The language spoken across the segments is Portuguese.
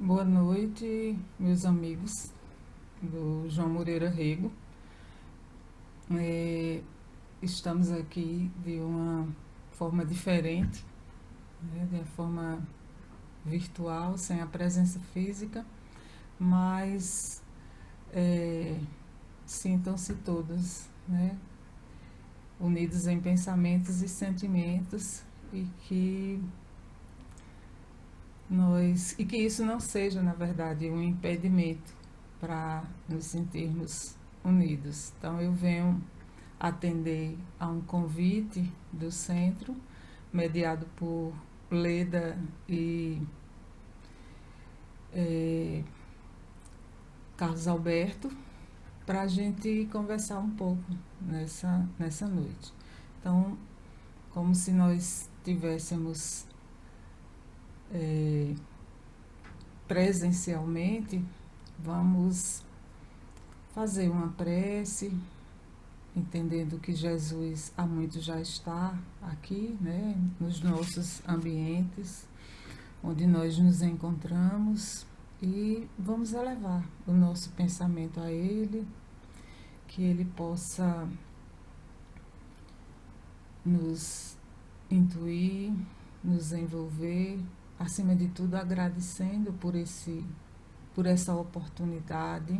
Boa noite, meus amigos do João Moreira Rego. É, Estamos aqui de uma forma diferente, né, de uma forma virtual, sem a presença física, mas é, sintam-se todos, né, unidos em pensamentos e sentimentos e que isso não seja, na verdade, um impedimento para nos sentirmos unidos. Então, eu venho atender a um convite do centro, mediado por Leda e eh, Carlos Alberto, para a gente conversar um pouco nessa noite. Então, como se nós tivéssemos eh, presencialmente, vamos fazer uma prece, entendendo que Jesus há muito já está aqui, né, nos nossos ambientes, onde nós nos encontramos, e vamos elevar o nosso pensamento a Ele, que Ele possa nos intuir, nos envolver, acima de tudo agradecendo por essa oportunidade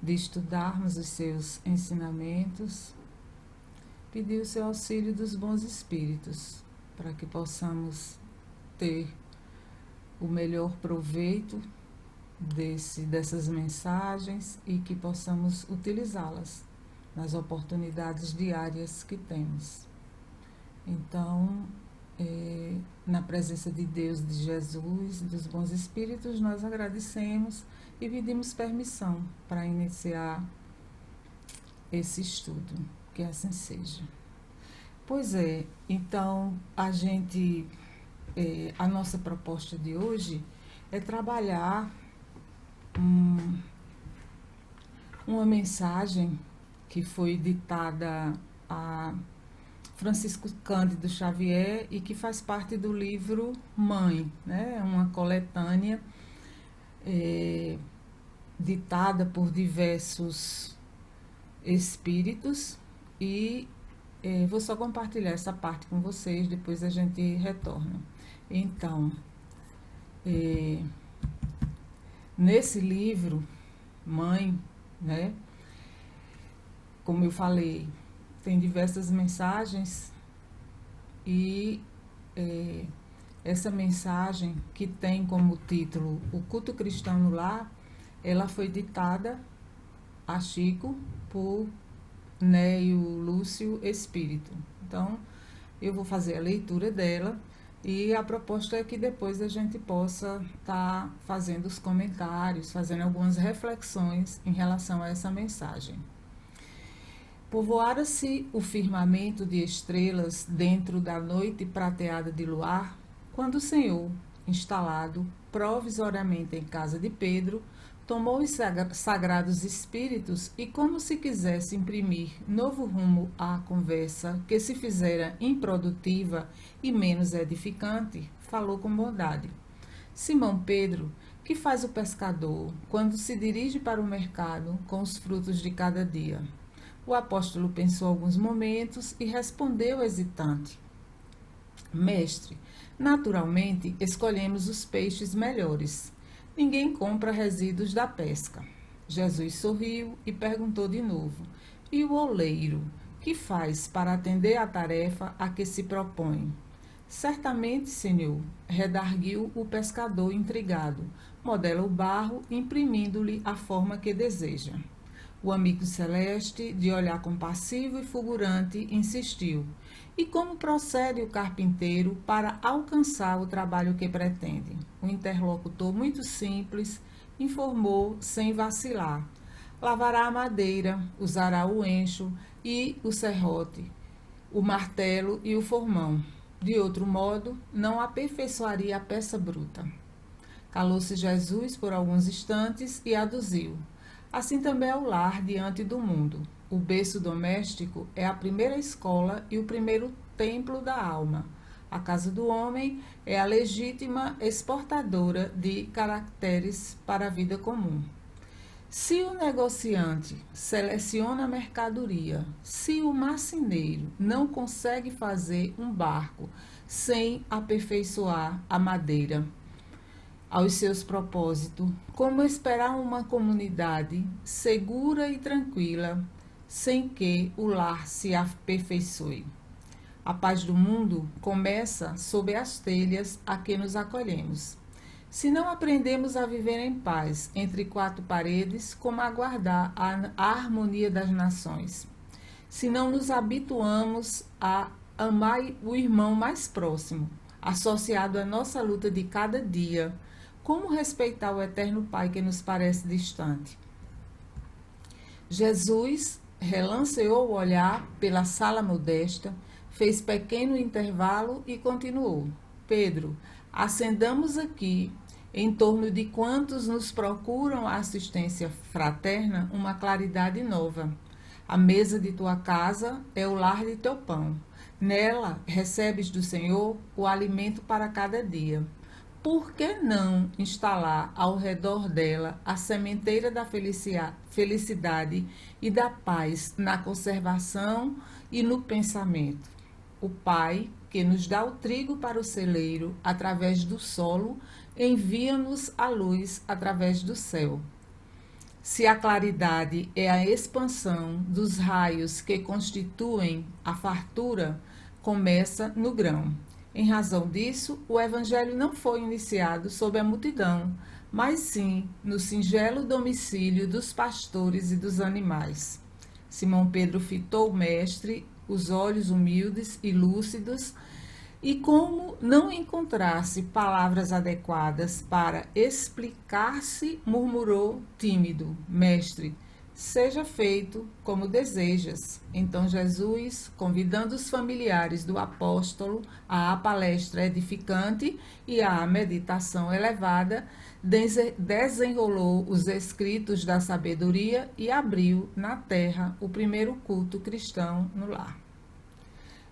de estudarmos os seus ensinamentos, pedir o seu auxílio dos bons espíritos, para que possamos ter o melhor proveito dessas mensagens e que possamos utilizá-las nas oportunidades diárias que temos. Então, na presença de Deus, de Jesus, dos bons espíritos, nós agradecemos e pedimos permissão para iniciar esse estudo, que assim seja. Pois é, então a nossa proposta de hoje é trabalhar uma mensagem que foi ditada a Francisco Cândido Xavier e que faz parte do livro Mãe, né? Uma coletânea ditada por diversos espíritos e vou só compartilhar essa parte com vocês, depois a gente retorna. Então, nesse livro, Mãe, né, como eu falei, tem diversas mensagens e essa mensagem, que tem como título O Culto Cristão no Lar, ela foi ditada a Chico por Neio Lúcio Espírito. Então, eu vou fazer a leitura dela e a proposta é que depois a gente possa estar fazendo os comentários, fazendo algumas reflexões em relação a essa mensagem. Povoara-se o firmamento de estrelas dentro da noite prateada de luar, quando o Senhor, instalado provisoriamente em casa de Pedro, tomou os sagrados espíritos e, como se quisesse imprimir novo rumo à conversa que se fizera improdutiva e menos edificante, falou com bondade. Simão Pedro, que faz o pescador quando se dirige para o mercado com os frutos de cada dia? O apóstolo pensou alguns momentos e respondeu hesitante: Mestre, naturalmente escolhemos os peixes melhores. Ninguém compra resíduos da pesca. Jesus sorriu e perguntou de novo: E o oleiro, que faz para atender à tarefa a que se propõe? Certamente, senhor, redarguiu o pescador intrigado. Modela o barro, imprimindo-lhe a forma que deseja. O amigo celeste, de olhar compassivo e fulgurante, insistiu: E como procede o carpinteiro para alcançar o trabalho que pretende? O interlocutor, muito simples, informou sem vacilar: Lavará a madeira, usará o enxo e o serrote, o martelo e o formão. De outro modo, não aperfeiçoaria a peça bruta. Calou-se Jesus por alguns instantes e aduziu: Assim também é o lar diante do mundo. O berço doméstico é a primeira escola e o primeiro templo da alma. A casa do homem é a legítima exportadora de caracteres para a vida comum. Se o negociante seleciona a mercadoria, se o marceneiro não consegue fazer um barco sem aperfeiçoar a madeira aos seus propósitos, como esperar uma comunidade segura e tranquila sem que o lar se aperfeiçoe? A paz do mundo começa sob as telhas a que nos acolhemos. Se não aprendemos a viver em paz entre quatro paredes, como aguardar a harmonia das nações? Se não nos habituamos a amar o irmão mais próximo, associado à nossa luta de cada dia, como respeitar o eterno Pai que nos parece distante? Jesus relanceou o olhar pela sala modesta, fez pequeno intervalo e continuou. Pedro, acendamos aqui, em torno de quantos nos procuram a assistência fraterna, uma claridade nova. A mesa de tua casa é o lar de teu pão. Nela recebes do Senhor o alimento para cada dia. Por que não instalar ao redor dela a sementeira da felicidade e da paz na conservação e no pensamento? O Pai, que nos dá o trigo para o celeiro através do solo, envia-nos a luz através do céu. Se a claridade é a expansão dos raios que constituem a fartura, começa no grão. Em razão disso, o Evangelho não foi iniciado sob a multidão, mas sim no singelo domicílio dos pastores e dos animais. Simão Pedro fitou o mestre, os olhos humildes e lúcidos, e como não encontrasse palavras adequadas para explicar-se, murmurou tímido: Mestre, seja feito como desejas. Então Jesus, convidando os familiares do apóstolo à palestra edificante e à meditação elevada, desenrolou os escritos da sabedoria e abriu na terra o primeiro culto cristão no lar.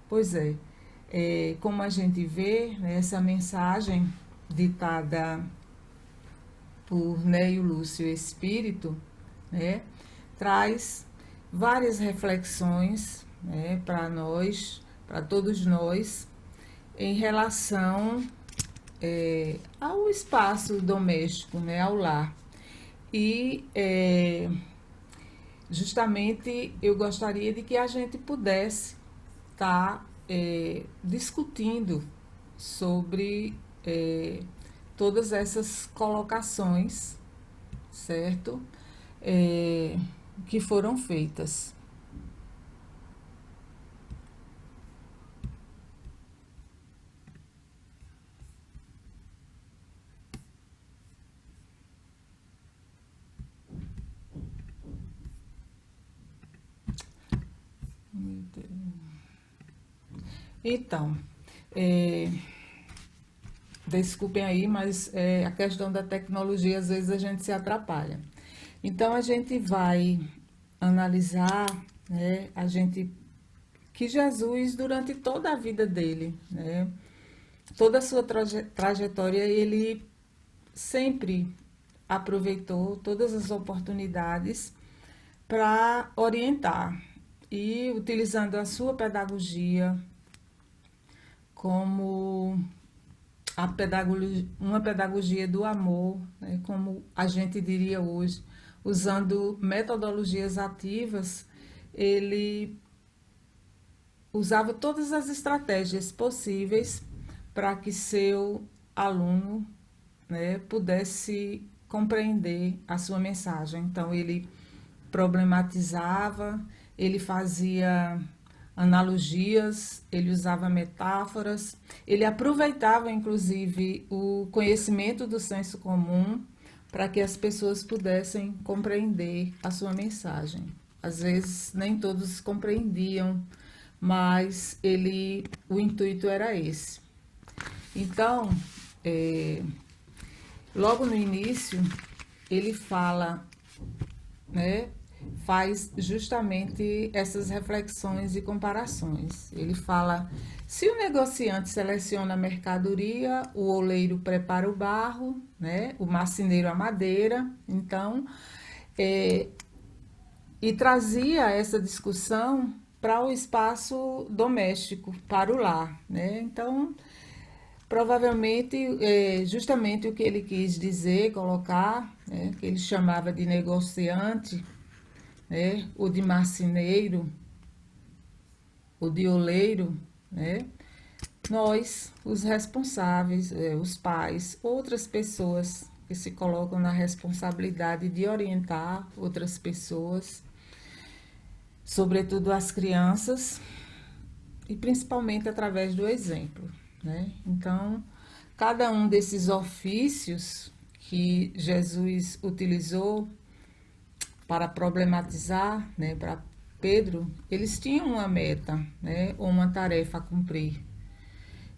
Pois é, como a gente vê, né, essa mensagem ditada por Neio Lúcio Espírito, né, traz várias reflexões, né, para nós, para todos nós, em relação ao espaço doméstico, né, ao lar. E justamente eu gostaria de que a gente pudesse estar discutindo sobre todas essas colocações, certo? Que foram feitas. Então, desculpem aí, mas a questão da tecnologia, às vezes a gente se atrapalha. Então, a gente vai analisar, né, que Jesus, durante toda a vida dele, né, toda a sua trajetória, ele sempre aproveitou todas as oportunidades para orientar e utilizando a sua pedagogia como uma pedagogia do amor, né, como a gente diria hoje, usando metodologias ativas, ele usava todas as estratégias possíveis para que seu aluno, né, pudesse compreender a sua mensagem. Então, ele problematizava, ele fazia analogias, ele usava metáforas, ele aproveitava, inclusive, o conhecimento do senso comum para que as pessoas pudessem compreender a sua mensagem. Às vezes, nem todos compreendiam, mas o intuito era esse. Então, logo no início, ele fala, né, faz justamente essas reflexões e comparações. Ele fala: se o negociante seleciona a mercadoria, o oleiro prepara o barro, né? O marceneiro a madeira, então, e trazia essa discussão para o espaço doméstico, para o lar, né? Então, provavelmente, justamente o que ele quis dizer, colocar, né, que ele chamava de negociante, né, o de marceneiro, o de oleiro, né, nós, os responsáveis, os pais, outras pessoas que se colocam na responsabilidade de orientar outras pessoas, sobretudo as crianças, e principalmente através do exemplo, né? Então, cada um desses ofícios que Jesus utilizou para problematizar, né, para Pedro, eles tinham uma meta, né, ou uma tarefa a cumprir.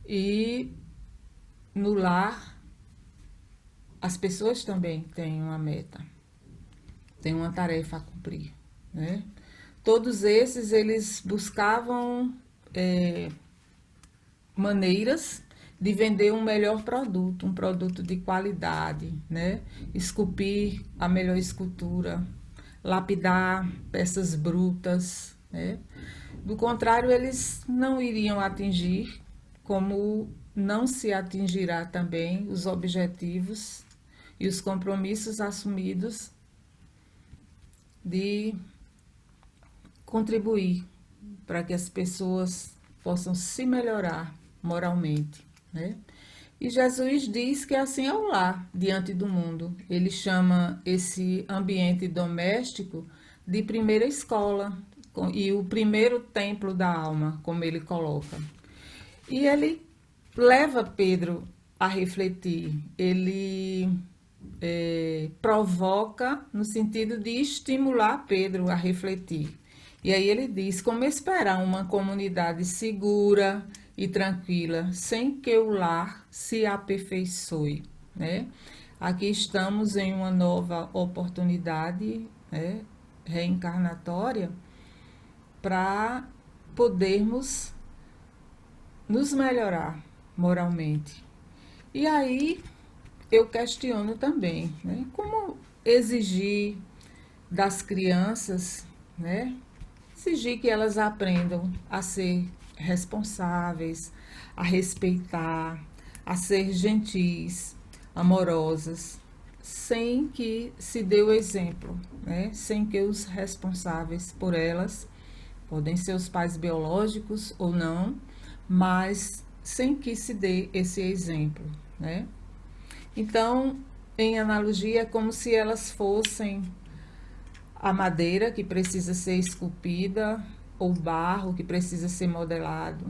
E no lar, as pessoas também têm uma meta, têm uma tarefa a cumprir, né? Todos esses, eles buscavam maneiras de vender um melhor produto, um produto de qualidade, né? Esculpir a melhor escultura, lapidar peças brutas, né? Do contrário, eles não iriam atingir, como não se atingirá também os objetivos e os compromissos assumidos de contribuir para que as pessoas possam se melhorar moralmente, né? E Jesus diz que assim é o lar diante do mundo. Ele chama esse ambiente doméstico de primeira escola e o primeiro templo da alma, como ele coloca. E ele leva Pedro a refletir, ele provoca no sentido de estimular Pedro a refletir. E aí ele diz: como esperar uma comunidade segura e tranquila sem que o lar se aperfeiçoe, né? Aqui estamos em uma nova oportunidade, né, reencarnatória, para podermos nos melhorar moralmente. E aí eu questiono também, né, como exigir das crianças, né, exigir que elas aprendam a ser responsáveis, a respeitar, a ser gentis, amorosas, sem que se dê o exemplo, né? Sem que os responsáveis por elas, podem ser os pais biológicos ou não, mas sem que se dê esse exemplo, né? Então, em analogia, é como se elas fossem a madeira que precisa ser esculpida, ou barro que precisa ser modelado,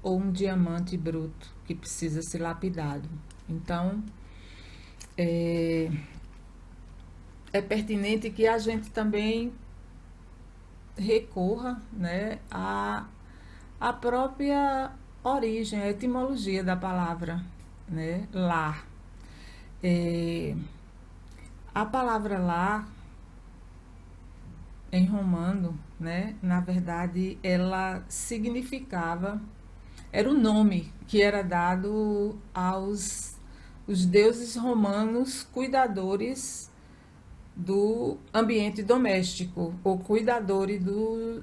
ou um diamante bruto que precisa ser lapidado. Então, é pertinente que a gente também recorra, né, à própria origem, a etimologia da palavra, né, lar. A palavra lar, em romano, né, na verdade, ela significava, era o nome que era dado aos os deuses romanos cuidadores do ambiente doméstico, ou cuidadores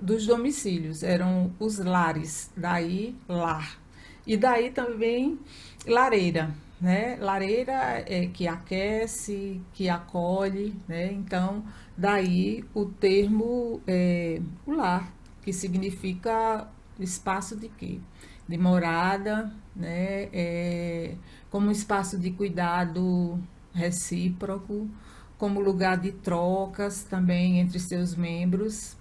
dos domicílios, eram os lares, daí lar. E daí também lareira, né? Lareira é que aquece, que acolhe, né? Então, daí o termo o lar, que significa espaço de quê? De morada, né? Como espaço de cuidado recíproco, como lugar de trocas também entre seus membros,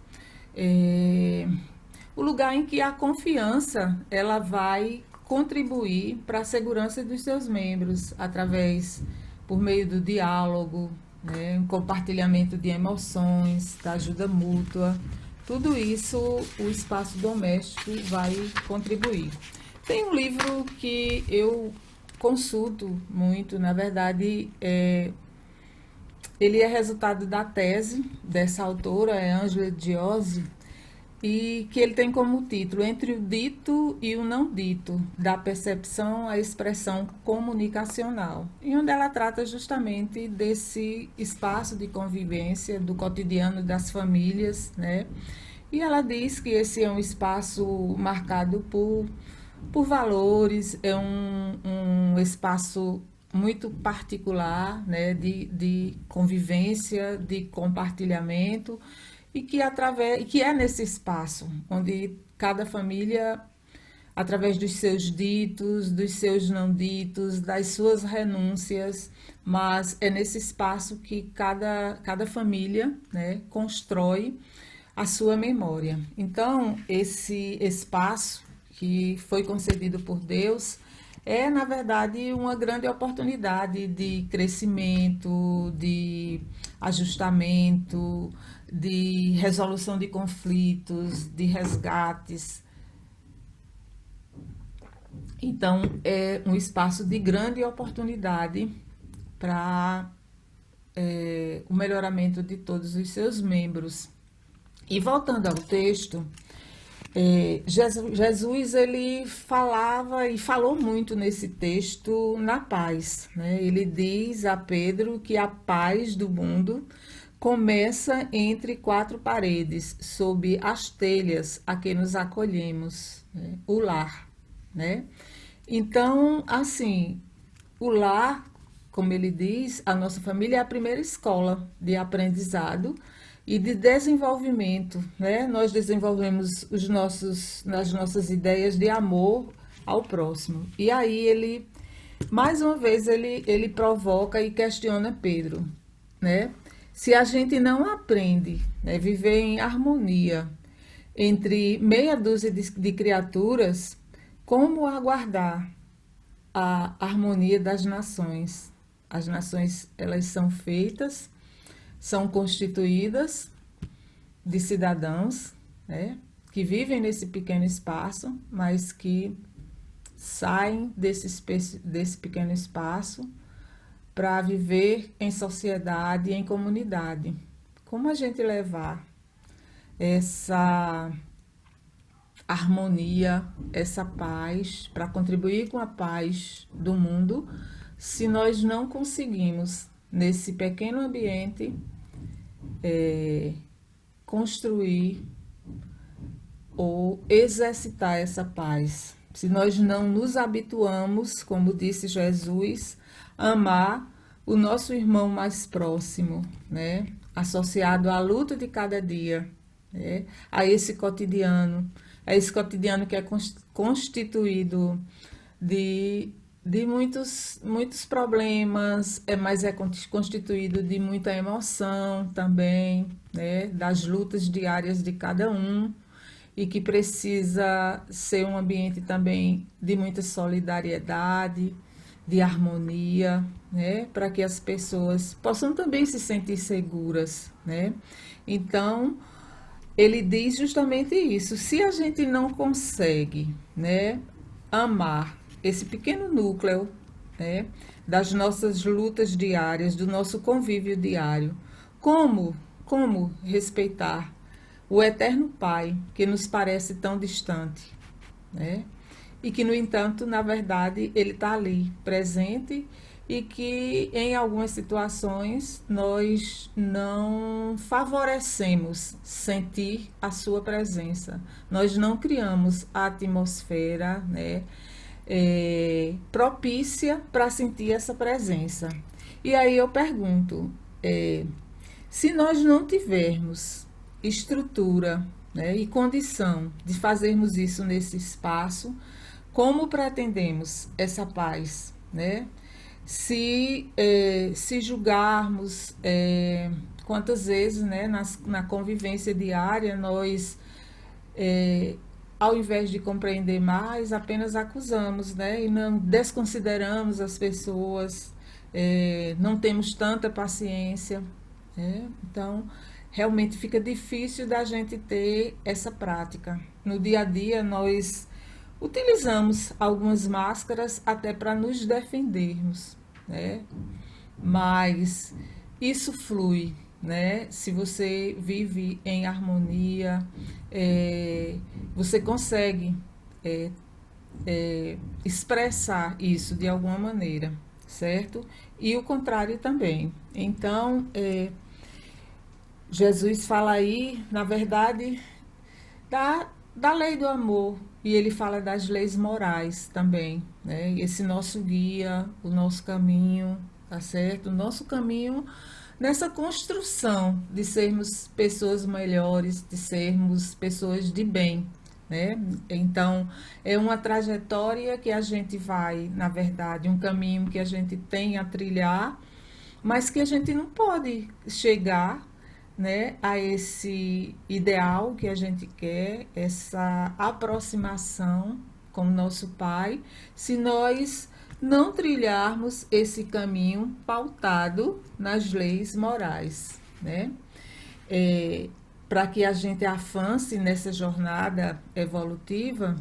o lugar em que a confiança ela vai contribuir para a segurança dos seus membros através, por meio do diálogo, né, um compartilhamento de emoções, da ajuda mútua. Tudo isso o espaço doméstico vai contribuir. Tem um livro que eu consulto muito, na verdade, Ele é resultado da tese dessa autora, é Ângela Diose, e que ele tem como título Entre o Dito e o Não Dito, da percepção à expressão comunicacional, e onde ela trata justamente desse espaço de convivência, do cotidiano das famílias, né? E ela diz que esse é um espaço marcado por valores, é um espaço muito particular, né, de convivência, de compartilhamento, e que é nesse espaço onde cada família, através dos seus ditos, dos seus não ditos, das suas renúncias, mas é nesse espaço que cada família, né, constrói a sua memória. Então, esse espaço que foi concedido por Deus é, na verdade, uma grande oportunidade de crescimento, de ajustamento, de resolução de conflitos, de resgates. Então, é um espaço de grande oportunidade para o melhoramento de todos os seus membros. E voltando ao texto, Jesus ele falava e falou muito nesse texto na paz, né? Ele diz a Pedro que a paz do mundo começa entre quatro paredes, sob as telhas a que nos acolhemos, né? O lar, né? Então, assim, o lar, como ele diz, a nossa família é a primeira escola de aprendizado e de desenvolvimento, né? Nós desenvolvemos as nossas ideias de amor ao próximo. E aí ele, mais uma vez, ele provoca e questiona Pedro, né? Se a gente não aprende, né, viver em harmonia entre meia dúzia de criaturas, como aguardar a harmonia das nações? As nações, elas são feitas, são constituídas de cidadãos, né, que vivem nesse pequeno espaço, mas que saem desse pequeno espaço para viver em sociedade, em comunidade. Como a gente levar essa harmonia, essa paz, para contribuir com a paz do mundo, se nós não conseguimos, nesse pequeno ambiente, construir ou exercitar essa paz? Se nós não nos habituamos, como disse Jesus, a amar o nosso irmão mais próximo, né? Associado à luta de cada dia, né? A esse cotidiano que é constituído de muitos problemas, mas é constituído de muita emoção também, né? Das lutas diárias de cada um, e que precisa ser um ambiente também de muita solidariedade, de harmonia, né? Para que as pessoas possam também se sentir seguras, né? Então, ele diz justamente isso. Se a gente não consegue, né, amar esse pequeno núcleo, né, das nossas lutas diárias, do nosso convívio diário, como respeitar o eterno Pai, que nos parece tão distante, né? E que, no entanto, na verdade, ele está ali, presente, e que, em algumas situações, nós não favorecemos sentir a sua presença. Nós não criamos a atmosfera, né, propícia para sentir essa presença. E aí eu pergunto, se nós não tivermos estrutura, né, e condição de fazermos isso nesse espaço, como pretendemos essa paz, né? Se julgarmos quantas vezes, né, na convivência diária, nós, ao invés de compreender mais, apenas acusamos, né, e não desconsideramos as pessoas, não temos tanta paciência, né? Então, realmente fica difícil da gente ter essa prática. No dia a dia, nós utilizamos algumas máscaras até para nos defendermos, né? Mas isso flui, né? Se você vive em harmonia, é, você consegue é, expressar isso de alguma maneira, certo? E o contrário também. Então, Jesus fala aí, na verdade, da lei do amor, e ele fala das leis morais também, né? Esse nosso guia, o nosso caminho, tá certo? O nosso caminho nessa construção de sermos pessoas melhores, de sermos pessoas de bem, né? Então, é uma trajetória que a gente vai, na verdade, um caminho que a gente tem a trilhar, mas que a gente não pode chegar, né, a esse ideal que a gente quer, essa aproximação com o nosso Pai, se nós não trilharmos esse caminho pautado nas leis morais, né? Para que a gente avance nessa jornada evolutiva,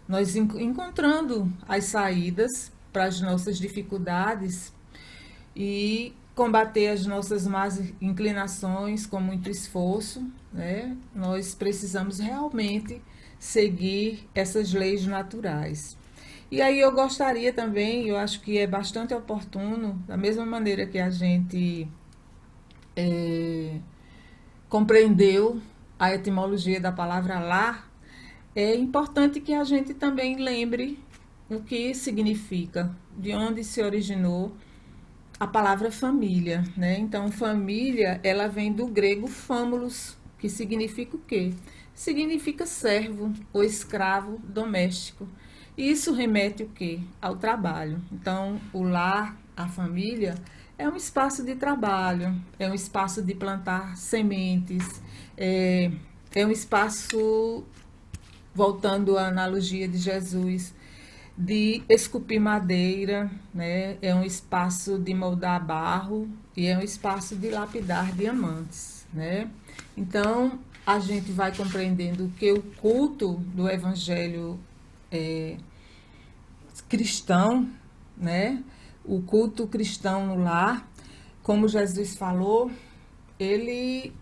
nós encontrando as saídas para as nossas dificuldades e combater as nossas más inclinações com muito esforço, né? Nós precisamos realmente seguir essas leis naturais. E aí eu gostaria também, eu acho que é bastante oportuno, da mesma maneira que a gente é, compreendeu a etimologia da palavra lar, é importante que a gente também lembre o que significa, de onde se originou a palavra família, né? Então, família, ela vem do grego famulus, que significa o quê? Significa servo ou escravo doméstico. E isso remete o quê? Ao trabalho. Então, o lar, a família, é um espaço de trabalho, é um espaço de plantar sementes, é um espaço, voltando à analogia de Jesus, de esculpir madeira, né? É um espaço de moldar barro e é um espaço de lapidar diamantes, né? Então, a gente vai compreendendo que o culto do evangelho cristão, né? O culto cristão no lar, como Jesus falou, ele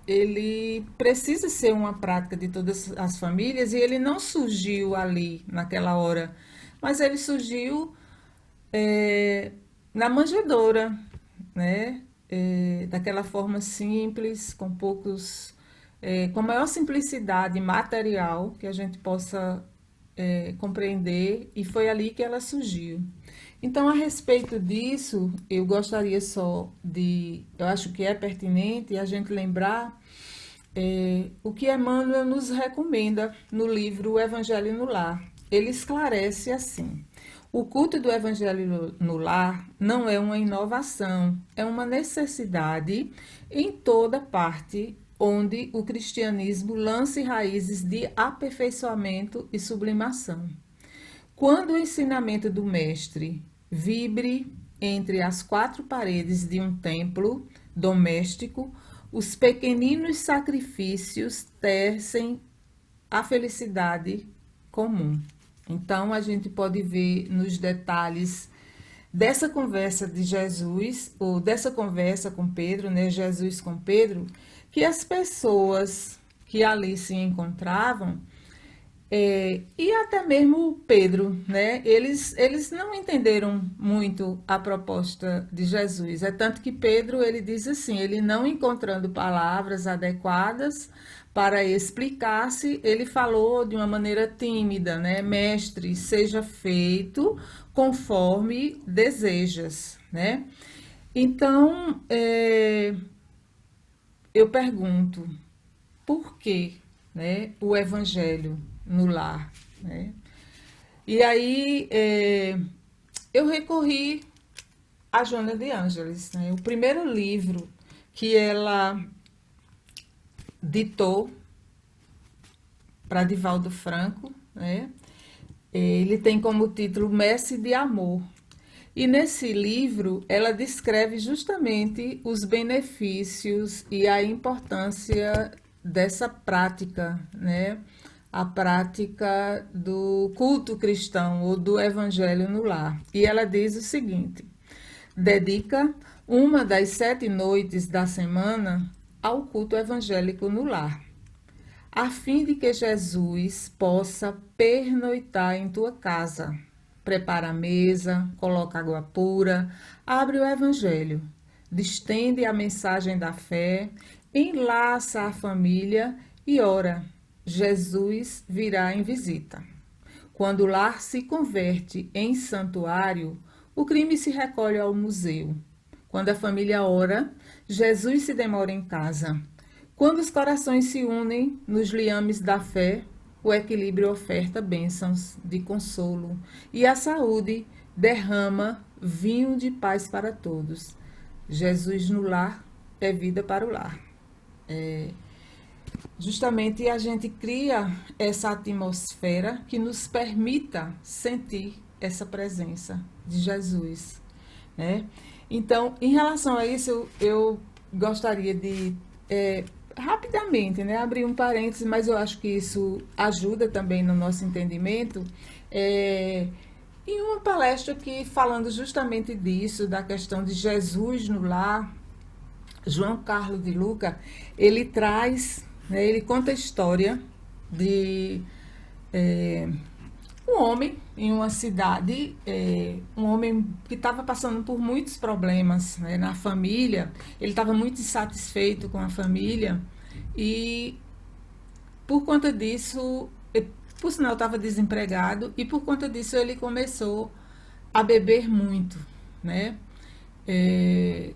ele precisa ser uma prática de todas as famílias e ele não surgiu ali naquela hora, mas ele surgiu é, na manjedoura, né? Daquela forma simples, com poucos, com a maior simplicidade material que a gente possa compreender, e foi ali que ela surgiu. Então, a respeito disso, eu gostaria só eu acho que é pertinente a gente lembrar o que Emmanuel nos recomenda no livro O Evangelho no Lar. Ele esclarece assim: o culto do Evangelho no lar não é uma inovação, é uma necessidade em toda parte onde o cristianismo lance raízes de aperfeiçoamento e sublimação. Quando o ensinamento do Mestre vibre entre as quatro paredes de um templo doméstico, os pequeninos sacrifícios tecem a felicidade comum. Então, a gente pode ver nos detalhes dessa conversa de Jesus, ou dessa conversa com Pedro, né, Jesus com Pedro, que as pessoas que ali se encontravam, e até mesmo Pedro, né? Eles não entenderam muito a proposta de Jesus. É tanto que Pedro, ele diz assim, ele não encontrando palavras adequadas para explicar-se, ele falou de uma maneira tímida, né? Mestre, seja feito conforme desejas, né? Então, eu pergunto, por que, né, o evangelho no lar, né? E aí eu recorri a Joana de Ângeles, né? O primeiro livro que ela ditou para Divaldo Franco, né? Ele tem como título Messe de Amor. E nesse livro ela descreve justamente os benefícios e a importância dessa prática, né? A prática do culto cristão ou do evangelho no lar. E ela diz o seguinte: dedica uma das 7 noites da semana ao culto evangélico no lar, a fim de que Jesus possa pernoitar em tua casa. Prepara a mesa, coloca água pura, abre o evangelho, distende a mensagem da fé, enlaça a família e ora. Jesus virá em visita. Quando o lar se converte em santuário, o crime se recolhe ao museu. Quando a família ora, Jesus se demora em casa. Quando os corações se unem nos liames da fé, o equilíbrio oferta bênçãos de consolo e a saúde derrama vinho de paz para todos. Jesus no lar é vida para o lar. Justamente a gente cria essa atmosfera que nos permita sentir essa presença de Jesus, né? Então, em relação a isso, eu gostaria de rapidamente, né, abrir um parênteses, mas eu acho que isso ajuda também no nosso entendimento. Em uma palestra que falando justamente disso, da questão de Jesus no lar, João Carlos de Luca, ele traz, né, ele conta a história de um homem em uma cidade, um homem que estava passando por muitos problemas, né, na família. Ele estava muito insatisfeito com a família e, por conta disso, por sinal, estava desempregado e, por conta disso, ele começou a beber muito, né? E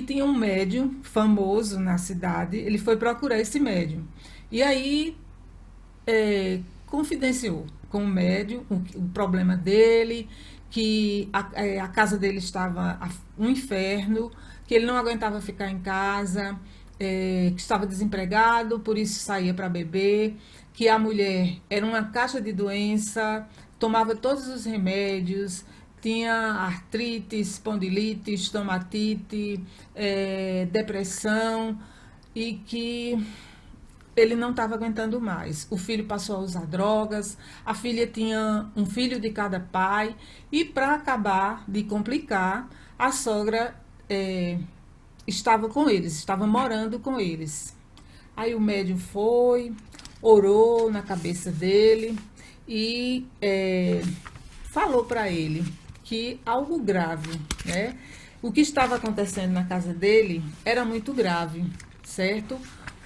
tinha um médium famoso na cidade. Ele foi procurar esse médium e aí confidenciou com o médium o problema dele, que a casa dele estava um inferno, que ele não aguentava ficar em casa, que estava desempregado, por isso saía para beber, que a mulher era uma caixa de doença, tomava todos os remédios, tinha artrite, espondilite, estomatite, depressão, e que ele não estava aguentando mais. O filho passou a usar drogas, a filha tinha um filho de cada pai, e para acabar de complicar, a sogra estava com eles, estava morando com eles. Aí o médium foi, orou na cabeça dele e falou para ele que algo grave, né? O que estava acontecendo na casa dele era muito grave, certo?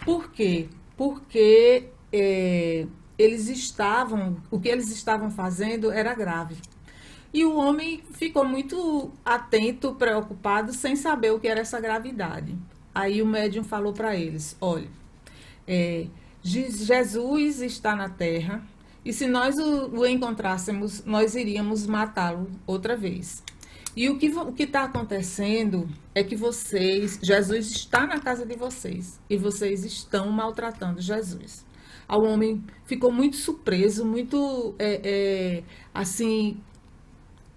Por quê? Porque o que eles estavam fazendo era grave. E o homem ficou muito atento, preocupado, sem saber o que era essa gravidade. Aí o médium falou para eles: olha, Jesus está na terra, e se nós o encontrássemos, nós iríamos matá-lo outra vez. E o que está acontecendo é que Jesus está na casa de vocês, e vocês estão maltratando Jesus. O homem ficou muito surpreso, muito assim,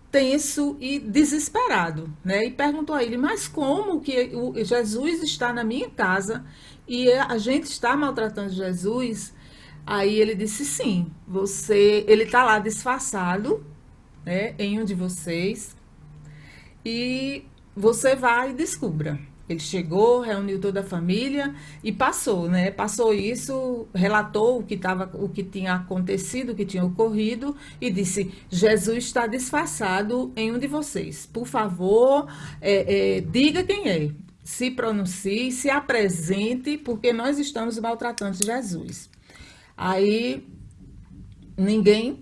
tenso e desesperado, né? E perguntou a ele: mas como que Jesus está na minha casa e a gente está maltratando Jesus? Aí ele disse: sim, ele está lá disfarçado, né, em um de vocês, e você vai e descubra. Ele chegou, reuniu toda a família e passou, né? Passou isso, relatou o que tinha acontecido, o que tinha ocorrido, e disse: Jesus está disfarçado em um de vocês. Por favor, diga quem é. Se pronuncie, se apresente, porque nós estamos maltratando Jesus. Aí ninguém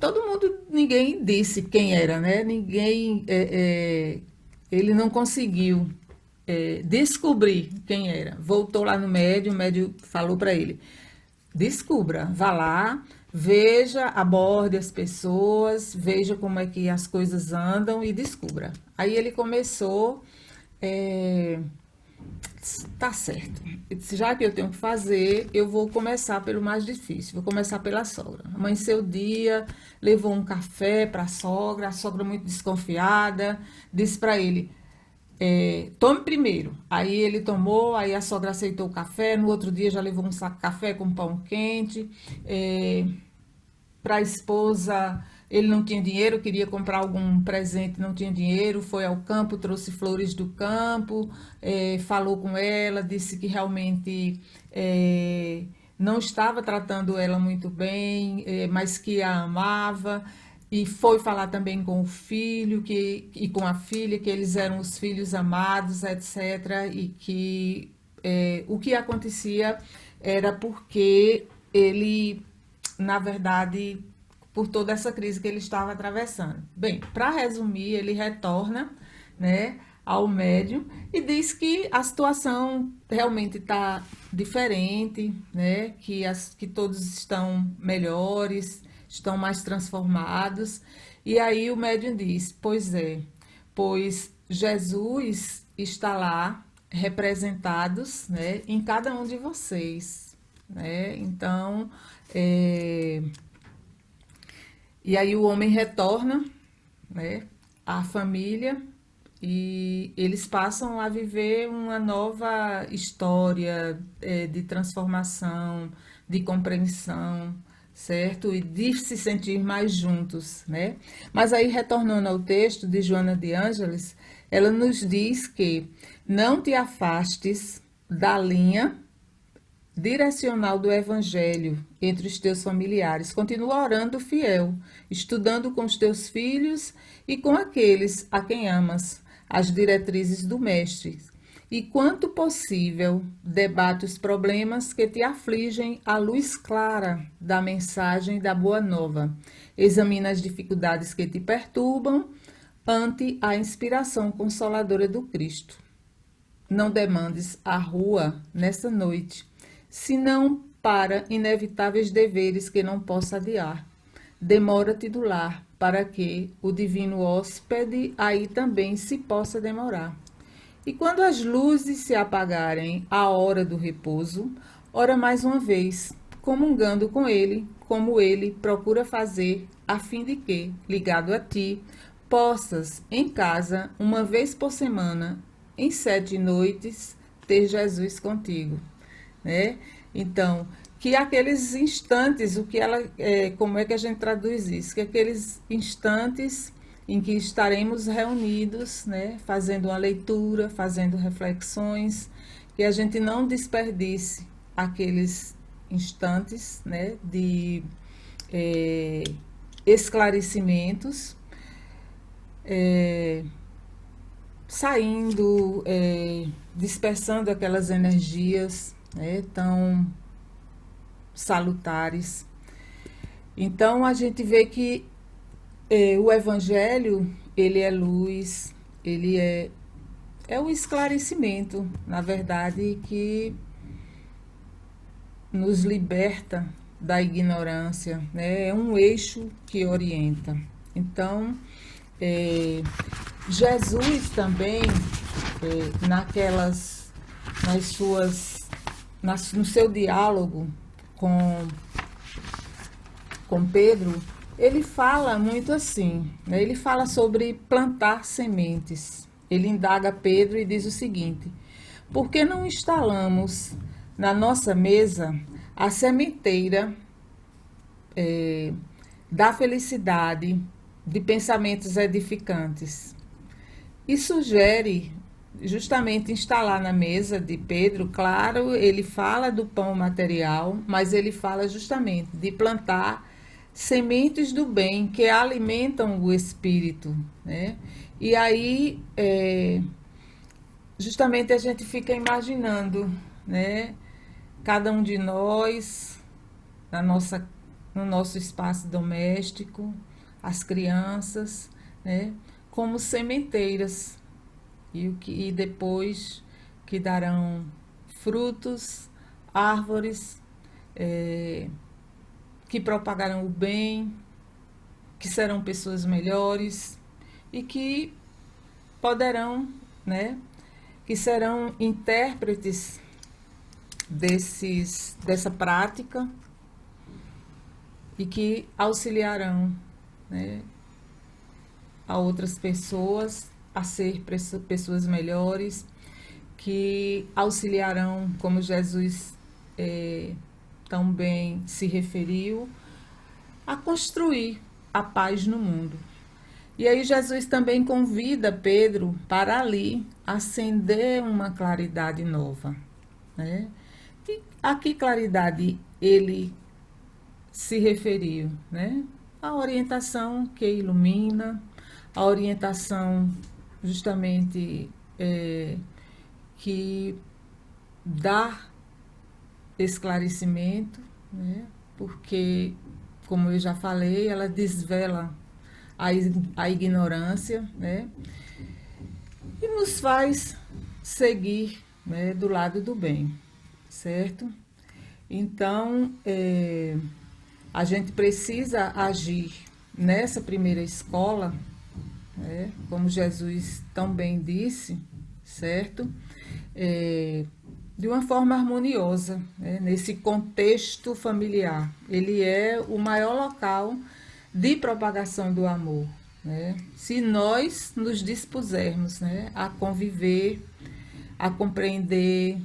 disse quem era, né? Ele não conseguiu descobrir quem era. Voltou lá no médium, o médium falou para ele: descubra, vá lá, veja, aborde as pessoas, veja como é que as coisas andam e descubra. Aí ele começou, tá certo, já que eu tenho que fazer, eu vou começar pelo mais difícil, vou começar pela sogra. Amanheceu o dia, levou um café para a sogra muito desconfiada, disse para ele: tome primeiro. Aí ele tomou, aí a sogra aceitou o café, no outro dia já levou um saco de café com pão quente, para a esposa ele não tinha dinheiro, queria comprar algum presente, não tinha dinheiro, foi ao campo, trouxe flores do campo, falou com ela, disse que realmente não estava tratando ela muito bem, mas que a amava. E foi falar também com o filho e com a filha, que eles eram os filhos amados, etc. E que o que acontecia era porque ele, na verdade, por toda essa crise que ele estava atravessando. Bem, para resumir, ele retorna, né, ao médium e diz que a situação realmente está diferente, né, que todos estão melhores, estão mais transformados. E aí o médium diz: pois é, pois Jesus está lá representados, né, em cada um de vocês, né? Então, e aí o homem retorna, né, à família e eles passam a viver uma nova história de transformação, de compreensão, certo? E de se sentir mais juntos, né? Mas aí, retornando ao texto de Joana de Ângeles, ela nos diz que não te afastes da linha direcional do Evangelho entre os teus familiares. Continua orando fiel, estudando com os teus filhos e com aqueles a quem amas as diretrizes do Mestre. E, quanto possível, debate os problemas que te afligem à luz clara da mensagem da Boa Nova. Examina as dificuldades que te perturbam ante a inspiração consoladora do Cristo. Não demandes a rua nessa noite, senão para inevitáveis deveres que não possa adiar. Demora-te do lar, para que o divino hóspede aí também se possa demorar. E quando as luzes se apagarem à hora do repouso, ora mais uma vez, comungando com ele, como ele procura fazer, a fim de que, ligado a ti, possas, em casa, uma vez por semana, em 7 noites, ter Jesus contigo, né? Então, que aqueles instantes, como é que a gente traduz isso? Que aqueles instantes em que estaremos reunidos, né, fazendo uma leitura, fazendo reflexões, que a gente não desperdice aqueles instantes, né, de esclarecimentos, saindo, dispersando aquelas energias, né, tão salutares. Então a gente vê que o Evangelho, ele é luz, ele é o esclarecimento, na verdade, que nos liberta da ignorância, né? É um eixo que orienta. Então, Jesus também, no seu diálogo com Pedro, ele fala muito assim, né? Ele fala sobre plantar sementes. Ele indaga Pedro e diz o seguinte: por que não instalamos na nossa mesa a sementeira da felicidade, de pensamentos edificantes? E sugere justamente instalar na mesa de Pedro. Claro, ele fala do pão material, mas ele fala justamente de plantar sementes do bem que alimentam o espírito, né? E aí, justamente a gente fica imaginando, né? Cada um de nós, no nosso espaço doméstico, as crianças, né? Como sementeiras e depois que darão frutos, árvores, que propagarão o bem, que serão pessoas melhores e que poderão, né, que serão intérpretes dessa prática e que auxiliarão, né, a outras pessoas a ser pessoas melhores, que auxiliarão, como Jesus também se referiu, a construir, a paz no mundo. E aí Jesus também convida Pedro para ali acender uma claridade nova, né? E a que claridade ele se referiu, né? A orientação que ilumina, a orientação justamente que dá esclarecimento, né? Porque, como eu já falei, ela desvela a ignorância, né? E nos faz seguir, né, do lado do bem, certo? Então, a gente precisa agir nessa primeira escola, né, como Jesus também disse, certo? De uma forma harmoniosa, né, nesse contexto familiar. Ele é o maior local de propagação do amor, né? Se nós nos dispusermos, né, a conviver, a compreender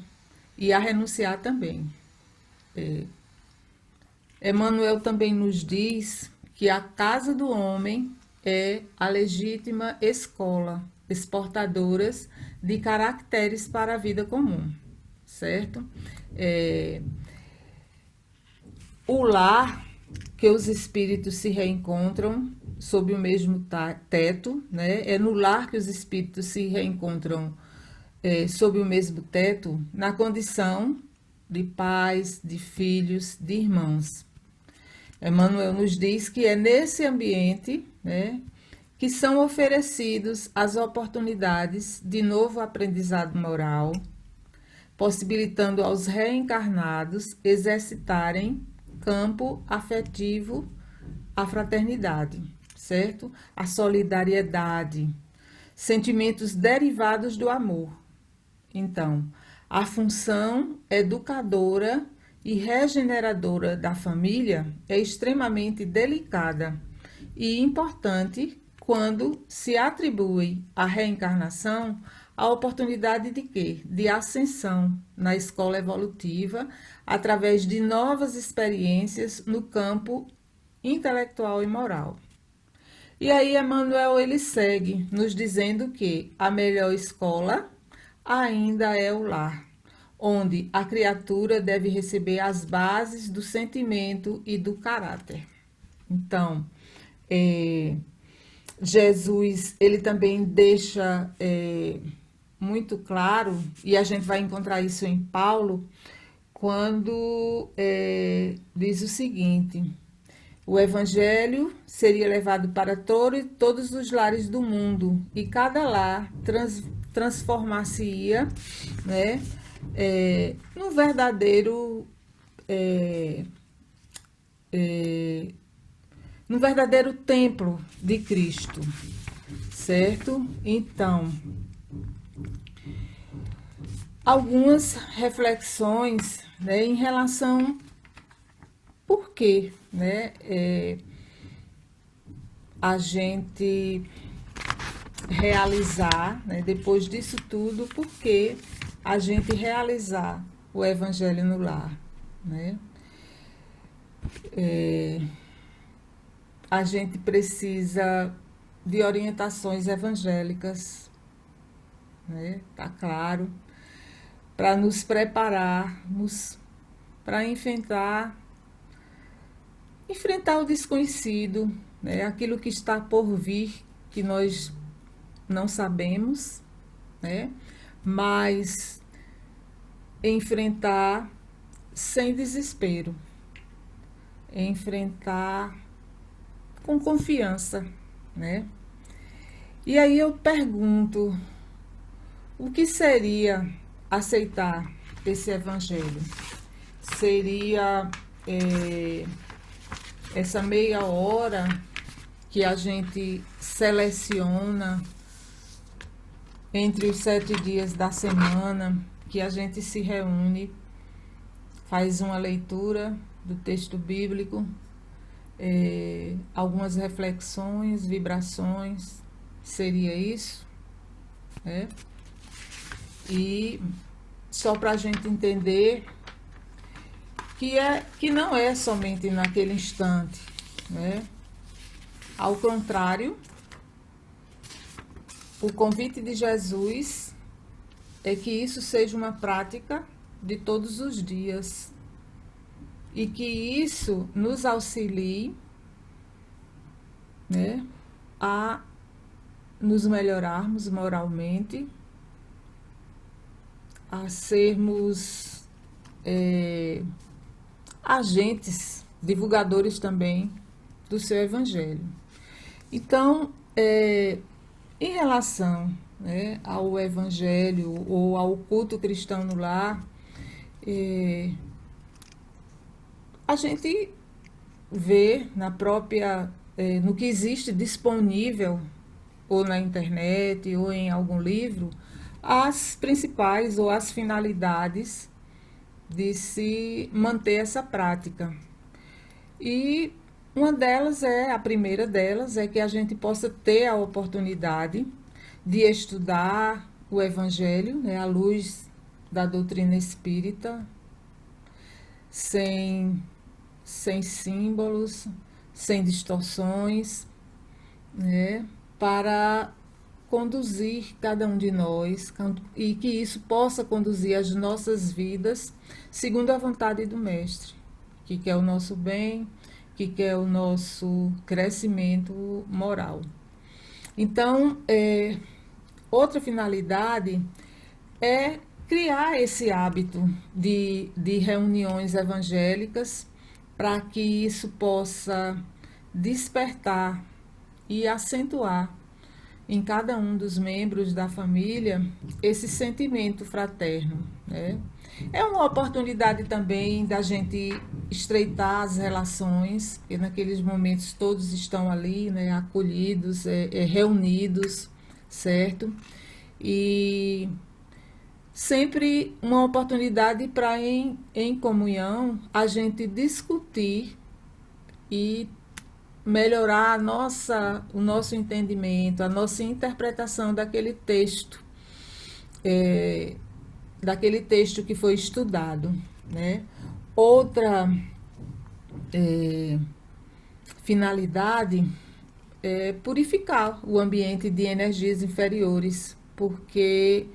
e a renunciar também. Emmanuel também nos diz que a casa do homem é a legítima escola, exportadoras de caracteres para a vida comum, certo? O lar que os espíritos se reencontram sob o mesmo teto, né? É no lar que os espíritos se reencontram sob o mesmo teto, na condição de pais, de filhos, de irmãos. Emmanuel nos diz que é nesse ambiente, né, que são oferecidos as oportunidades de novo aprendizado moral, possibilitando aos reencarnados exercitarem campo afetivo, a fraternidade, certo? A solidariedade, sentimentos derivados do amor. Então, a função educadora e regeneradora da família é extremamente delicada e importante quando se atribui à reencarnação a oportunidade de quê? De ascensão na escola evolutiva através de novas experiências no campo intelectual e moral. E aí Emmanuel ele segue nos dizendo que a melhor escola ainda é o lar, onde a criatura deve receber as bases do sentimento e do caráter. Então, Jesus ele também deixa muito claro, e a gente vai encontrar isso em Paulo, quando diz o seguinte: o evangelho seria levado para todos os lares do mundo, e cada lar transformar-se-ia, né, num verdadeiro num verdadeiro templo de Cristo, certo? Então, algumas reflexões, né, em relação por que, né, a gente realizar, né, depois disso tudo, por que a gente realizar o evangelho no lar, né? A gente precisa de orientações evangélicas, né? Tá claro, para nos prepararmos para enfrentar o desconhecido, né? Aquilo que está por vir, que nós não sabemos, né? Mas enfrentar sem desespero, enfrentar com confiança, né? E aí eu pergunto, o que seria aceitar esse evangelho? Seria essa meia hora que a gente seleciona entre os 7 dias da semana, que a gente se reúne, faz uma leitura do texto bíblico, algumas reflexões, vibrações, seria isso, né? E só para a gente entender que não é somente naquele instante, né? Ao contrário, o convite de Jesus é que isso seja uma prática de todos os dias e que isso nos auxilie, né, a nos melhorarmos moralmente, a sermos agentes, divulgadores também do seu evangelho. Então, em relação, né, ao evangelho ou ao culto cristão no lar, a gente vê na própria, no que existe disponível, ou na internet, ou em algum livro, as principais ou as finalidades de se manter essa prática. E uma delas a primeira delas é que a gente possa ter a oportunidade de estudar o Evangelho, né, à luz da doutrina espírita, sem símbolos, sem distorções, né, para conduzir cada um de nós e que isso possa conduzir as nossas vidas segundo a vontade do Mestre, que quer o nosso bem, que quer o nosso crescimento moral. Então, outra finalidade é criar esse hábito de reuniões evangélicas para que isso possa despertar e acentuar em cada um dos membros da família esse sentimento fraterno, né? É uma oportunidade também da gente estreitar as relações, porque naqueles momentos todos estão ali, né, acolhidos, reunidos, certo? E sempre uma oportunidade para, em comunhão, a gente discutir e melhorar o nosso entendimento, a nossa interpretação daquele texto que foi estudado, né? Outra finalidade é purificar o ambiente de energias inferiores, porque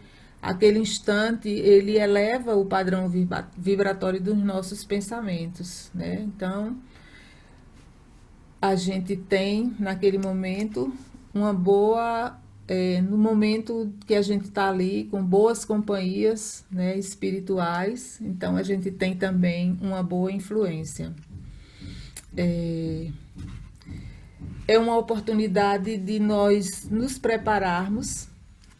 aquele instante ele eleva o padrão vibratório dos nossos pensamentos, né? Então, a gente tem naquele momento uma boa, no momento que a gente está ali com boas companhias, né, espirituais, então a gente tem também uma boa influência. É uma oportunidade de nós nos prepararmos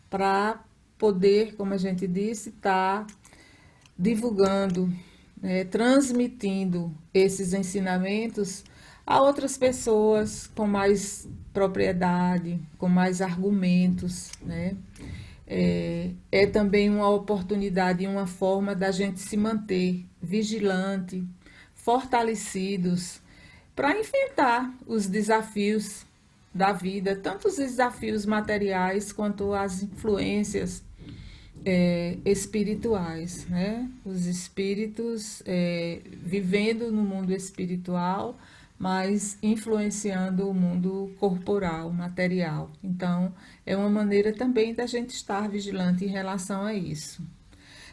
para poder, como a gente disse, estar divulgando, né, transmitindo esses ensinamentos a outras pessoas com mais propriedade, com mais argumentos, né? É também uma oportunidade e uma forma da gente se manter vigilante, fortalecidos, para enfrentar os desafios da vida, tanto os desafios materiais quanto as influências espirituais, né? Os espíritos vivendo no mundo espiritual, mas influenciando o mundo corporal, material. Então, é uma maneira também da gente estar vigilante em relação a isso.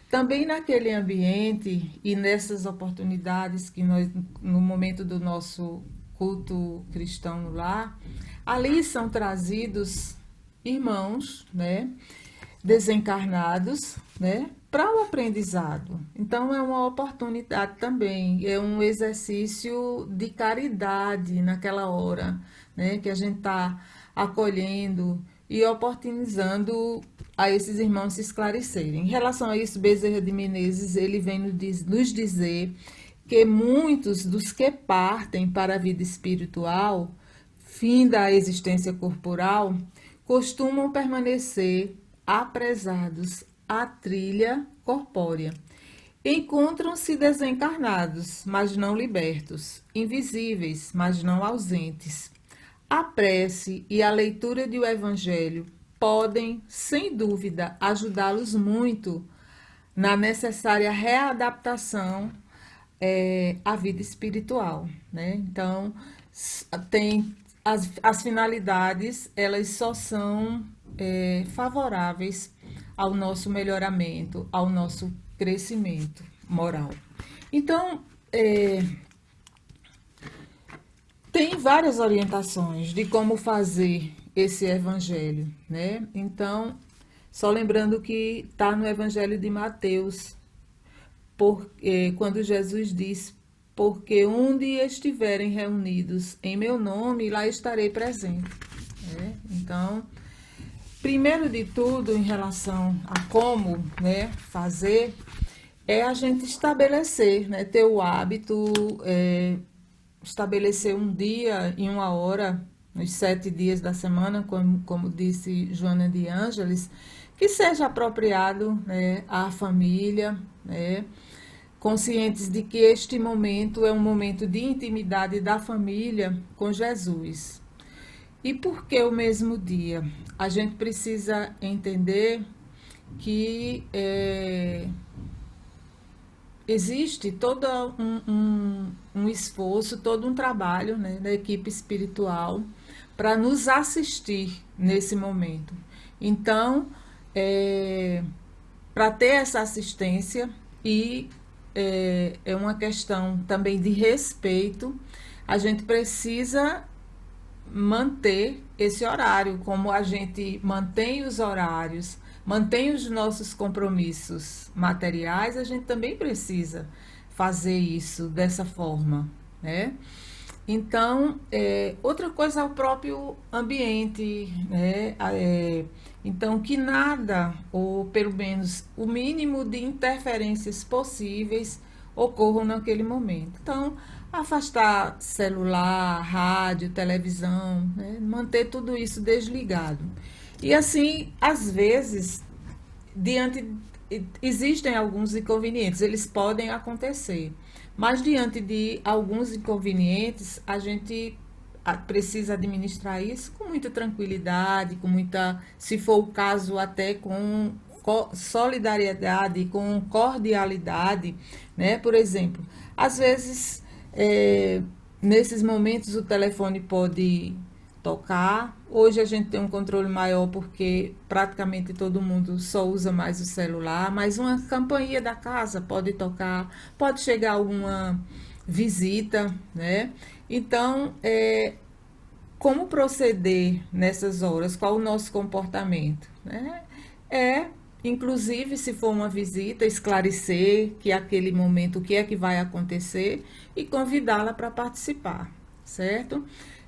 Também naquele ambiente e nessas oportunidades que nós, no momento do nosso culto cristão no lar, ali são trazidos irmãos, né, desencarnados, né, para o aprendizado. Então é uma oportunidade também, é um exercício de caridade naquela hora, né, que a gente está acolhendo e oportunizando a esses irmãos se esclarecerem. Em relação a isso, Bezerra de Menezes, ele vem nos dizer que muitos dos que partem para a vida espiritual, fim da existência corporal, costumam permanecer apresados à trilha corpórea. Encontram-se desencarnados, mas não libertos, invisíveis, mas não ausentes. A prece e a leitura do Evangelho podem, sem dúvida, ajudá-los muito na necessária readaptação à vida espiritual, né? Então, tem as finalidades, elas só são favoráveis ao nosso melhoramento, ao nosso crescimento moral. Então, tem várias orientações de como fazer esse evangelho, né? Então, só lembrando que está no Evangelho de Mateus, quando Jesus diz: porque onde estiverem reunidos em meu nome, lá estarei presente. Então, primeiro de tudo, em relação a como, né, fazer, é a gente estabelecer, né, ter o hábito, estabelecer um dia e uma hora, nos 7 dias da semana, como disse Joana de Ângeles, que seja apropriado, né, à família, né, conscientes de que este momento é um momento de intimidade da família com Jesus. E por que o mesmo dia? A gente precisa entender que existe todo um esforço, todo um trabalho, né, da equipe espiritual para nos assistir nesse momento. Então, para ter essa assistência e é uma questão também de respeito, a gente precisa manter esse horário, como a gente mantém os horários, mantém os nossos compromissos materiais, a gente também precisa fazer isso dessa forma, né? Então, outra coisa é o próprio ambiente, né? Então, que nada, ou pelo menos o mínimo de interferências possíveis ocorram naquele momento. Então, afastar celular, rádio, televisão, né? Manter tudo isso desligado. E assim, às vezes, existem alguns inconvenientes, eles podem acontecer, mas diante de alguns inconvenientes, a gente precisa administrar isso com muita tranquilidade, com muita, se for o caso, até com solidariedade, com cordialidade, né? Por exemplo, às vezes, nesses momentos o telefone pode tocar. Hoje a gente tem um controle maior porque praticamente todo mundo só usa mais o celular, mas uma campainha da casa pode tocar, pode chegar alguma visita, né? Então, como proceder nessas horas? Qual o nosso comportamento, né? Inclusive, se for uma visita, esclarecer que aquele momento, o que é que vai acontecer e convidá-la para participar, certo?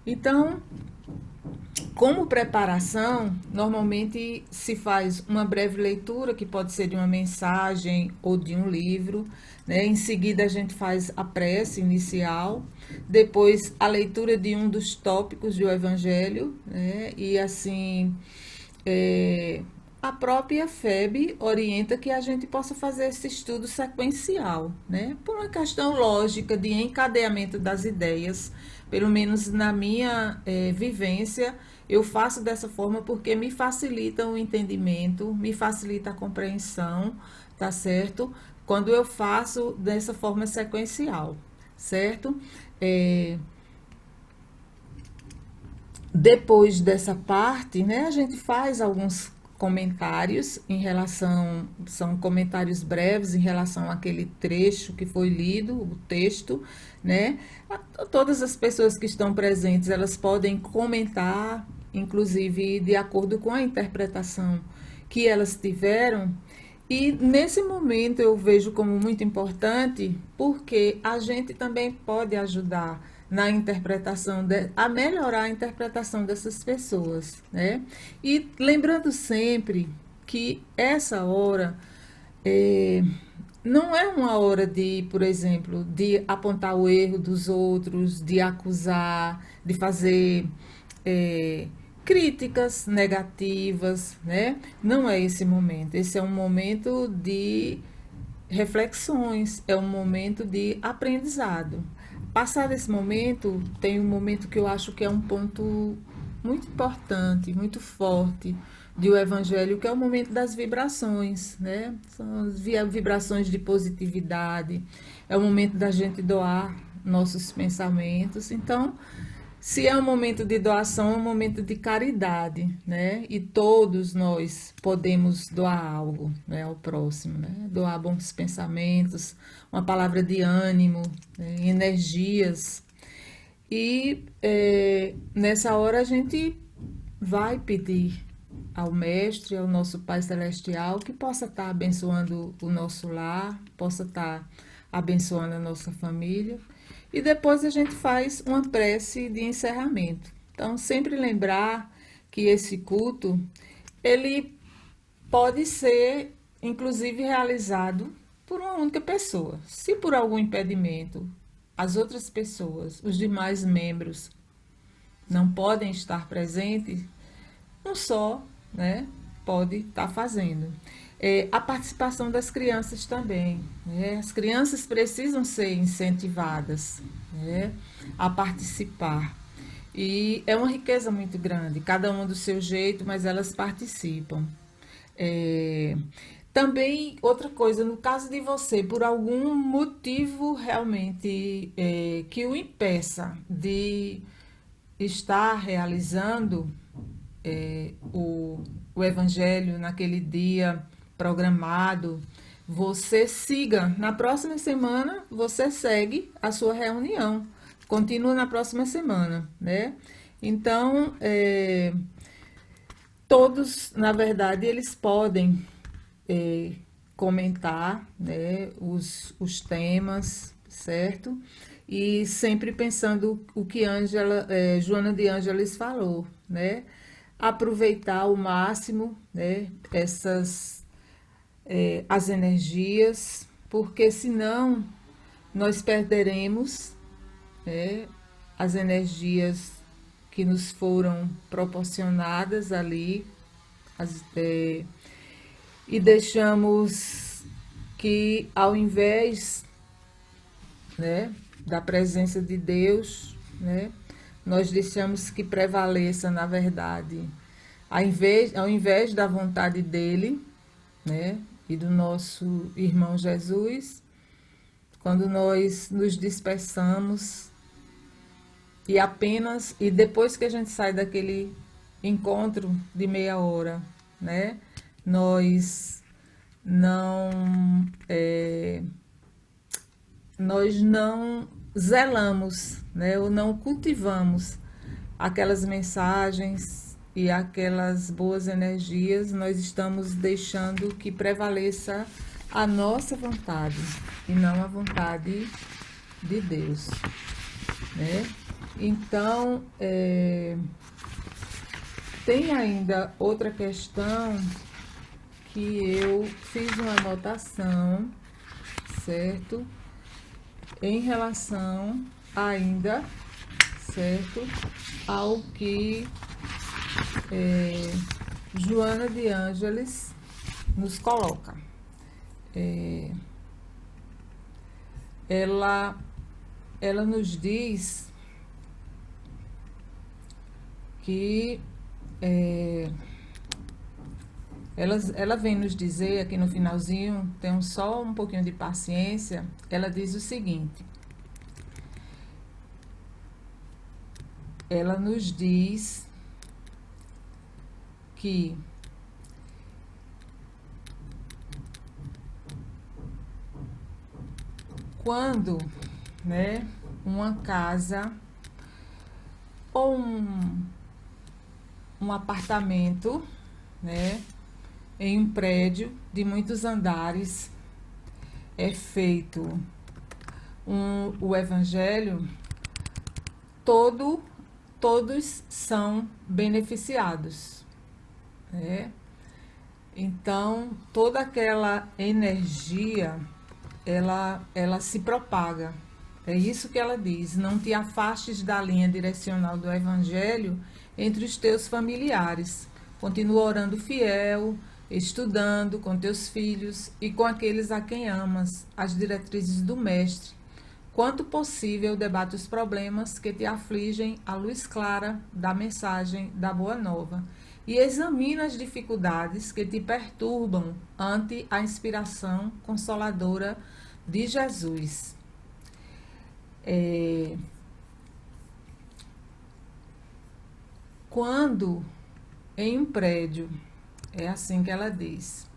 Então, como preparação, normalmente se faz uma breve leitura, que pode ser de uma mensagem ou de um livro, né? Em seguida, a gente faz a prece inicial, depois a leitura de um dos tópicos do Evangelho, né? E assim, a própria FEB orienta que a gente possa fazer esse estudo sequencial, né? Por uma questão lógica de encadeamento das ideias, pelo menos na minha vivência, eu faço dessa forma porque me facilita o entendimento, me facilita a compreensão, tá certo? Quando eu faço dessa forma sequencial, certo? Depois dessa parte, né, a gente faz alguns comentários são comentários breves em relação àquele trecho que foi lido, o texto, né? Todas as pessoas que estão presentes, elas podem comentar, inclusive de acordo com a interpretação que elas tiveram. E nesse momento eu vejo como muito importante, porque a gente também pode ajudar na interpretação, a melhorar a interpretação dessas pessoas, né? E lembrando sempre que essa hora não é uma hora de, por exemplo, de apontar o erro dos outros, de acusar, de fazer críticas negativas, né? Não é esse momento. Esse é um momento de reflexões, é um momento de aprendizado. Passado esse momento, tem um momento que eu acho que é um ponto muito importante, muito forte do Evangelho, que é o momento das vibrações, né? São as vibrações de positividade, é o momento da gente doar nossos pensamentos. Então, Se é um momento de doação, é um momento de caridade, né? E todos nós podemos doar algo, né, ao próximo, né? Doar bons pensamentos, uma palavra de ânimo, né, energias. E nessa hora a gente vai pedir ao Mestre, ao nosso Pai Celestial, que possa estar abençoando o nosso lar, possa estar abençoando a nossa família. E depois a gente faz uma prece de encerramento. Então, sempre lembrar que esse culto, ele pode ser, inclusive, realizado por uma única pessoa. Se por algum impedimento as outras pessoas, os demais membros, não podem estar presentes, um só, né, pode estar fazendo. A participação das crianças também, né? As crianças precisam ser incentivadas, né, a participar. E é uma riqueza muito grande, cada uma do seu jeito, mas elas participam. É, Também, outra coisa, no caso de você, por algum motivo realmente que o impeça de estar realizando o evangelho naquele dia programado, você siga. Na próxima semana, você segue a sua reunião. Continua na próxima semana, né? Então, todos, na verdade, eles podem eh, comentar, né, os temas, certo? E sempre pensando o que Joana de Ângeles falou, né? Aproveitar ao máximo, né, as energias, porque senão nós perderemos, né, as energias que nos foram proporcionadas ali, as, é, e deixamos que ao invés, né, da presença de Deus, né, nós deixamos que prevaleça, na verdade, ao invés da vontade dele, né, e do nosso irmão Jesus, quando nós nos dispersamos e depois que a gente sai daquele encontro de meia hora, né, nós não nós não zelamos, né, ou não cultivamos aquelas mensagens e aquelas boas energias, nós estamos deixando que prevaleça a nossa vontade e não a vontade de Deus, né? Então, tem ainda outra questão que eu fiz uma anotação, certo? Em relação ainda, certo, ao que Joana de Ângeles nos coloca. Ela, ela nos diz que ela vem nos dizer aqui no finalzinho, tem só um pouquinho de paciência, ela diz o seguinte: ela nos diz que quando, né, uma casa ou um apartamento, né, em um prédio de muitos andares é feito o evangelho, todos são beneficiados, né? Então, toda aquela energia, ela se propaga. É isso que ela diz: não te afastes da linha direcional do evangelho entre os teus familiares. Continua orando fiel, estudando com teus filhos e com aqueles a quem amas, as diretrizes do Mestre. Quanto possível, debate os problemas que te afligem à luz clara da mensagem da Boa Nova e examina as dificuldades que te perturbam ante a inspiração consoladora de Jesus. Quando em um prédio, é assim que ela diz,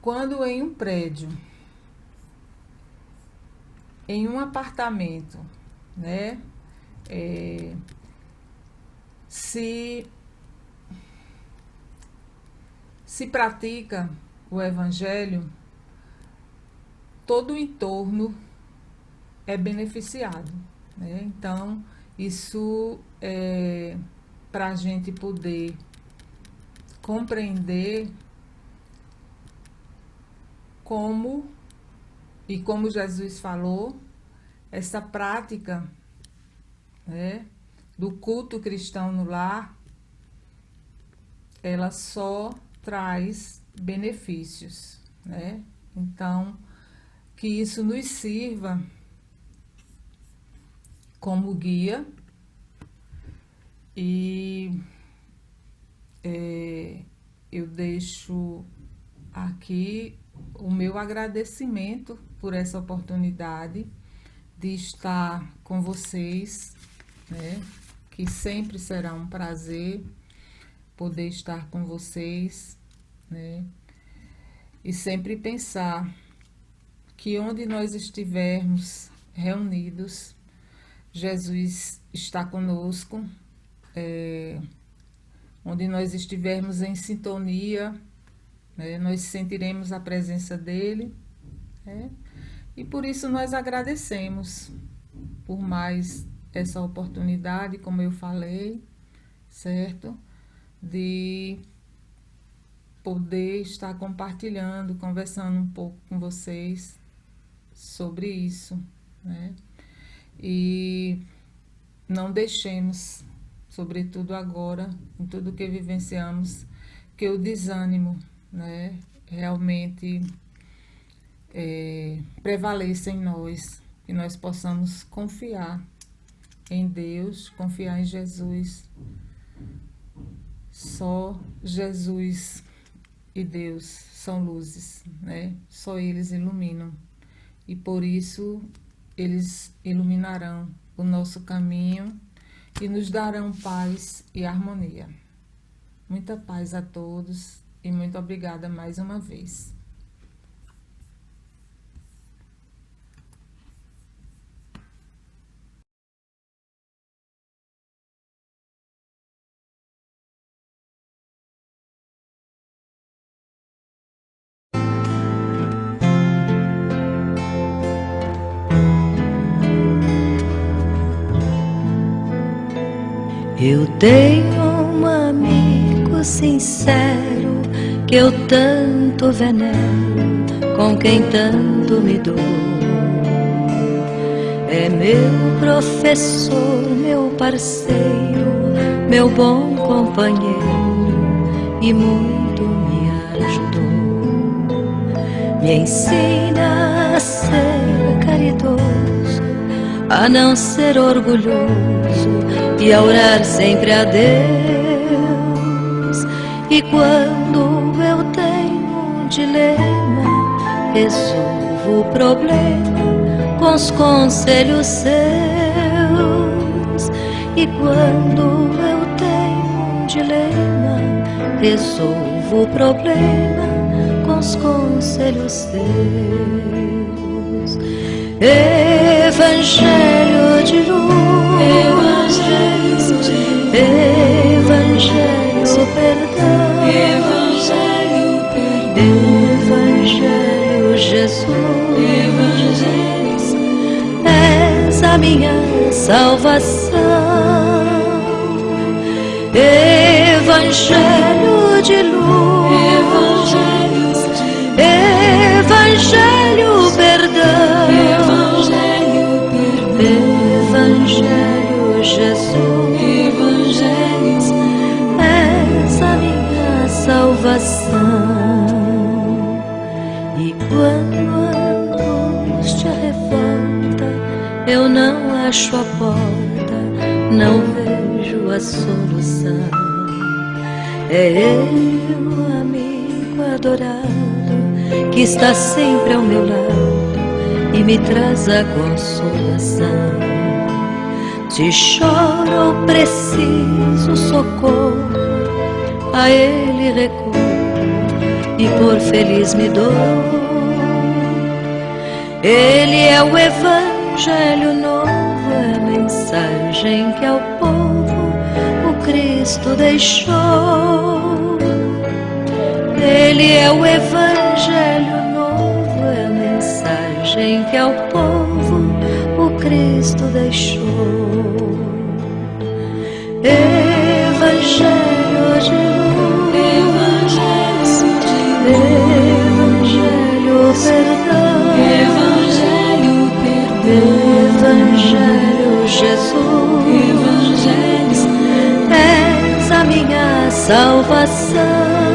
quando em um prédio, em um apartamento, né, se pratica o evangelho, todo o entorno é beneficiado, né? Então, isso é para a gente poder compreender como Jesus falou, essa prática, né, do culto cristão no lar, ela só traz benefícios, né? Então, que isso nos sirva como guia e eu deixo aqui o meu agradecimento por essa oportunidade de estar com vocês, né? Que sempre será um prazer poder estar com vocês, né? E sempre pensar que onde nós estivermos reunidos, Jesus está conosco, onde nós estivermos em sintonia, né, nós sentiremos a presença dele, né? E por isso nós agradecemos por mais essa oportunidade, como eu falei, certo? De poder estar compartilhando, conversando um pouco com vocês sobre isso, né? E não deixemos, sobretudo agora, em tudo que vivenciamos, que o desânimo, né, realmente prevaleça em nós, que nós possamos confiar em Deus, confiar em Jesus. Só Jesus e Deus são luzes, né? Só eles iluminam. E por isso eles iluminarão o nosso caminho e nos darão paz e harmonia. Muita paz a todos e muito obrigada mais uma vez. Eu tenho um amigo sincero que eu tanto venero, com quem tanto me dou. É meu professor, meu parceiro, meu bom companheiro e muito me ajudou. Me ensina a ser caridoso, a não ser orgulhoso e a orar sempre a Deus. E quando eu tenho um dilema, resolvo o problema com os conselhos seus. E quando eu tenho um dilema, resolvo o problema com os conselhos seus. Evangelho de luz, evangelho perdão, evangelho Jesus, és a minha salvação. Evangelho de luz, evangelho perdão, evangelho Jesus, és a minha salvação. E quando a angústia revolta, eu não acho a porta, não vejo a solução. É Ele, o amigo adorado, que está sempre ao meu lado e me traz a consolação. Se choro ou preciso socorro, a Ele recorro e por feliz me dou. Ele é o Evangelho novo, é a mensagem que ao povo o Cristo deixou. Ele é o Evangelho novo, é a mensagem que ao povo o Cristo deixou. Evangelho de luz, Evangelho perdão, Evangelho Jesus, és a minha salvação.